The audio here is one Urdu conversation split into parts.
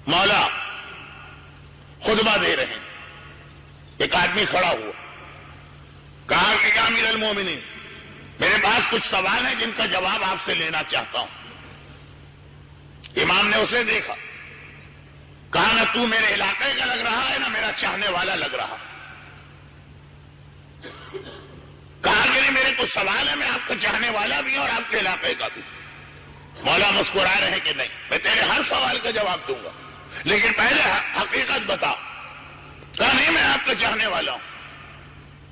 مولا خطبہ دے رہے ہیں، ایک آدمی کھڑا ہوا، کہا کہ یا امیر المومنین، میرے پاس کچھ سوال ہیں جن کا جواب آپ سے لینا چاہتا ہوں۔ امام نے اسے دیکھا، کہا نہ تو میرے علاقے کا لگ رہا ہے نہ میرا چاہنے والا لگ رہا۔ کہا کہ نہیں، میرے کچھ سوال ہے، میں آپ کا چاہنے والا بھی ہوں اور آپ کے علاقے کا بھی۔ مولا مسکرا رہے کہ نہیں، میں تیرے ہر سوال کا جواب دوں گا، لیکن پہلے حقیقت بتا۔ کہا نہیں، میں آپ کا چاہنے والا ہوں۔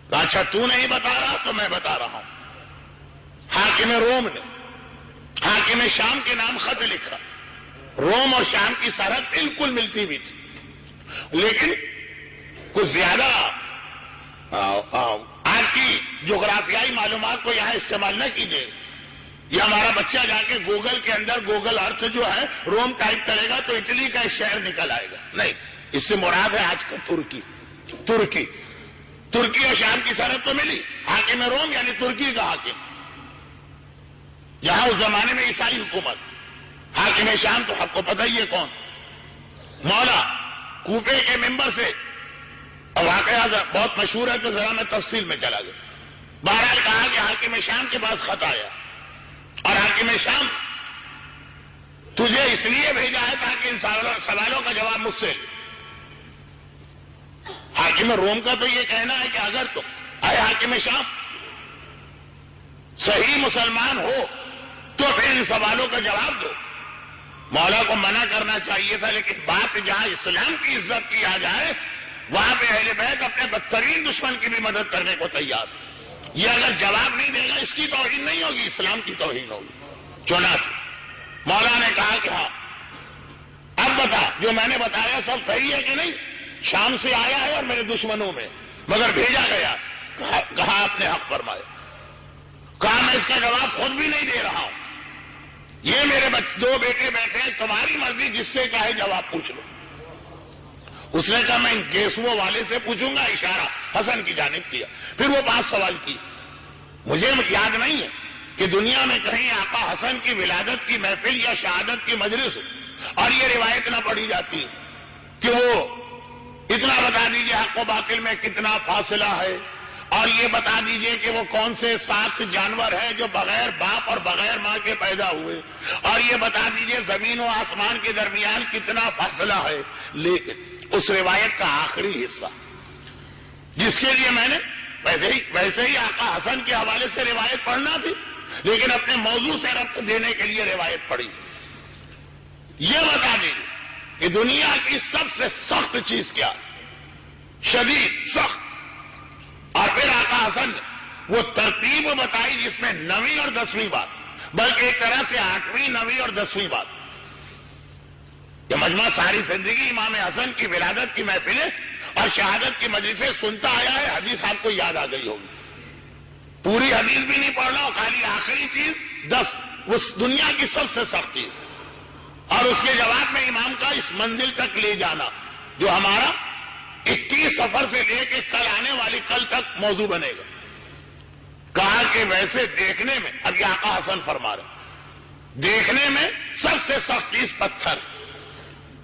کہا اچھا تو نہیں بتا رہا تو میں بتا رہا ہوں۔ حاکم روم نے حاکم شام کے نام خط لکھا۔ روم اور شام کی سرحد بالکل ملتی ہوئی تھی، لیکن کچھ زیادہ آج کی جغرافیائی معلومات کو یہاں استعمال نہ کیجیے۔ یہ ہمارا بچہ جا کے گوگل کے اندر گوگل ارتھ جو ہے روم ٹائپ کرے گا تو اٹلی کا ایک شہر نکل آئے گا۔ نہیں، اس سے مراد ہے آج کا ترکی اور شام کی سرحد تو ملی۔ حاکم روم یعنی ترکی کا حاکم، یہاں اس زمانے میں عیسائی حکومت۔ حاکم شام تو آپ کو پتہ ہی ہے کون۔ مولا کوفے کے ممبر سے، اور واقعہ بہت مشہور ہے تو ذرا میں تفصیل میں چلا گیا۔ بہرحال کہا کہ حاکم شام کے پاس خط آیا، اور حاکم شام تجھے اس لیے بھیجا ہے تاکہ ان سوالوں کا جواب مجھ سے لے۔ حاکم روم کا تو یہ کہنا ہے کہ اگر تو اے حاکم شام صحیح مسلمان ہو تو پھر ان سوالوں کا جواب دو۔ مولا کو منع کرنا چاہیے تھا، لیکن بات جہاں اسلام کی عزت کی آ جائے وہاں پہ اہل بیت اپنے بدترین دشمن کی بھی مدد کرنے کو تیار۔ یہ اگر جواب نہیں دے گا اس کی توہین نہیں ہوگی، اسلام کی توہین ہوگی۔ چنانچہ مولا نے کہا کہ ہاں اب بتا، جو میں نے بتایا سب صحیح ہے کہ نہیں؟ شام سے آیا ہے اور میرے دشمنوں میں، مگر بھیجا گیا۔ کہا آپ نے حق فرمایا۔ کہا میں اس کا جواب خود بھی نہیں دے رہا ہوں، یہ میرے دو بیٹے بیٹھے ہیں، تمہاری مرضی جس سے چاہے جواب پوچھ لو۔ اس نے کہا میں ان گیسووں والے سے پوچھوں گا، اشارہ حسن کی جانب کیا۔ پھر وہ 5 سوال کی۔ مجھے یاد نہیں ہے کہ دنیا میں کہیں آقا حسن کی ولادت کی محفل یا شہادت کی مجلس اور یہ روایت نہ پڑھی جاتی کہ وہ اتنا بتا دیجئے حق و باطل میں کتنا فاصلہ ہے، اور یہ بتا دیجئے کہ وہ کون سے 7 جانور ہیں جو بغیر باپ اور بغیر ماں کے پیدا ہوئے، اور یہ بتا دیجئے زمین و آسمان کے درمیان کتنا فاصلہ ہے۔ لیکن اس روایت کا آخری حصہ جس کے لیے میں نے ویسے ہی آقا حسن کے حوالے سے روایت پڑھنا تھی، لیکن اپنے موضوع سے ربط دینے کے لیے روایت پڑھی۔ یہ بتا دیجیے کہ دنیا کی سب سے سخت چیز کیا، شدید سخت، اور پھر آقا حسن نے وہ ترتیب بتائی جس میں 9ویں اور 10ویں بات، بلکہ ایک طرح سے 8ویں 9ویں اور 10ویں بات۔ یہ مجمع ساری زندگی امام حسن کی ولادت کی محفلیں اور شہادت کی مجلسیں سنتا آیا ہے۔ حدیث آپ کو یاد آ گئی ہوگی، پوری حدیث بھی نہیں پڑھ رہا ہوں، خالی آخری چیز 10، اس دنیا کی سب سے سخت چیز، اور اس کے جواب میں امام کا اس منزل تک لے جانا جو ہمارا 21 سفر سے لے کے کل آنے والی کل تک موضوع بنے گا۔ کہا کہ ویسے دیکھنے میں، اب یہ آقا حسن فرما رہے، دیکھنے میں سب سے سخت چیز پتھر،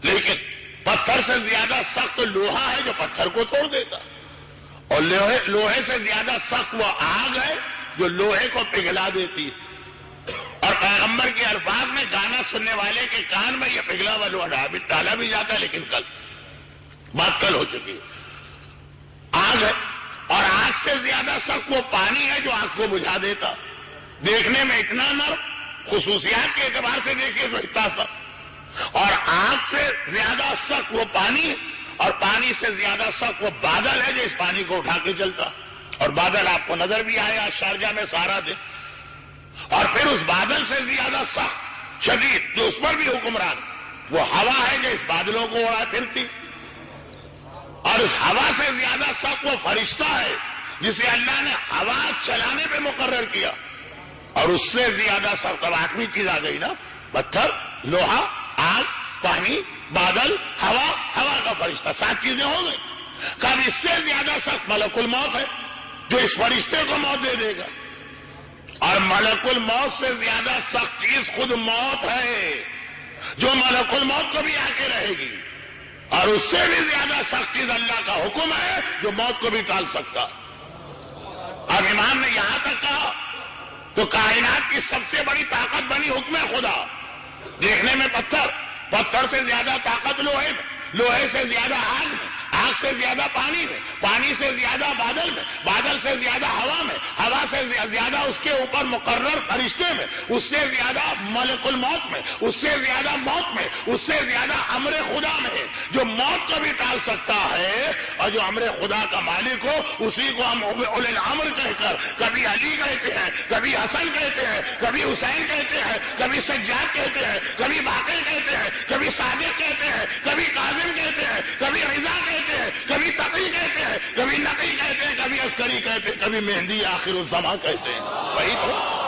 لیکن پتھر سے زیادہ سخت لوہا ہے جو پتھر کو توڑ دیتا، اور لوہے سے زیادہ سخت وہ آگ ہے جو لوہے کو پگھلا دیتی ہے۔ اور پیغمبر کے الفاظ میں گانا سننے والے کے کان میں یہ پگھلا ہوا لوہا ڈالا بھی جاتا ہے، لیکن بات کل ہو چکی ہے۔ آگ ہے، اور آگ سے زیادہ سخت وہ پانی ہے جو آگ کو بجھا دیتا۔ دیکھنے میں اتنا نرم، خصوصیات کے اعتبار سے دیکھیے تو اتنا سخت، اور آگ سے زیادہ سخت وہ پانی، اور پانی سے زیادہ سخت وہ بادل ہے جو اس پانی کو اٹھا کے چلتا، اور بادل آپ کو نظر بھی آیا شارجہ میں سارا دن۔ اور پھر اس بادل سے زیادہ سخت شدید جو اس پر بھی حکمران، وہ ہوا ہے جو اس بادلوں کو اڑا پھرتی، اور اس ہوا سے زیادہ سخت وہ فرشتہ ہے جسے اللہ نے ہوا چلانے پہ مقرر کیا، اور اس سے زیادہ سخت اب 8ویں چیز آ گئی نا، پتھر، لوہا، آگ، پانی، بادل، ہوا کا فرشتہ، 7 چیزیں ہو گئی۔ کب اس سے زیادہ سخت ملک الموت ہے جو اس فرشتے کو موت دے دے گا، اور ملک الموت سے زیادہ سخت چیز خود موت ہے جو ملک الموت کو بھی آ کے رہے گی، اور اس سے بھی زیادہ سخت چیز اللہ کا حکم ہے جو موت کو بھی ٹال سکتا۔ اب امام نے یہاں تک کہا تو کائنات کی سب سے بڑی طاقت بنی حکم خدا۔ دیکھنے میں پتھر، پتھر سے زیادہ طاقت لوہے میں، لوہے سے زیادہ آگ میں، آگ سے زیادہ پانی میں، پانی سے زیادہ بادل میں، بادل سے زیادہ ہوا میں، ہوا سے زیادہ اس کے اوپر مقرر فرشتے میں، اس سے زیادہ ملک الموت میں، اس سے زیادہ موت میں، اس سے زیادہ امر خدا میں ہے جو موت کو بھی ٹال سکتا ہے۔ اور جو امر خدا کا مالک ہو اسی کو ہم اولي الامر کہہ کر کبھی علی کہتے ہیں، کبھی حسن کہتے ہیں، کبھی حسین کہتے ہیں، کبھی سجاد کہتے ہیں، کبھی باقر کہتے ہیں، کبھی صادق کہتے ہیں، کبھی کاظم کہتے ہیں، کبھی رضا کہتے ہیں، کبھی تقی کہتے ہیں، کبھی نقی کہتے ہیں، کبھی عسکری کہتے ہیں، کبھی مہدی آخر الزماں کہتے ہیں۔ وہی تو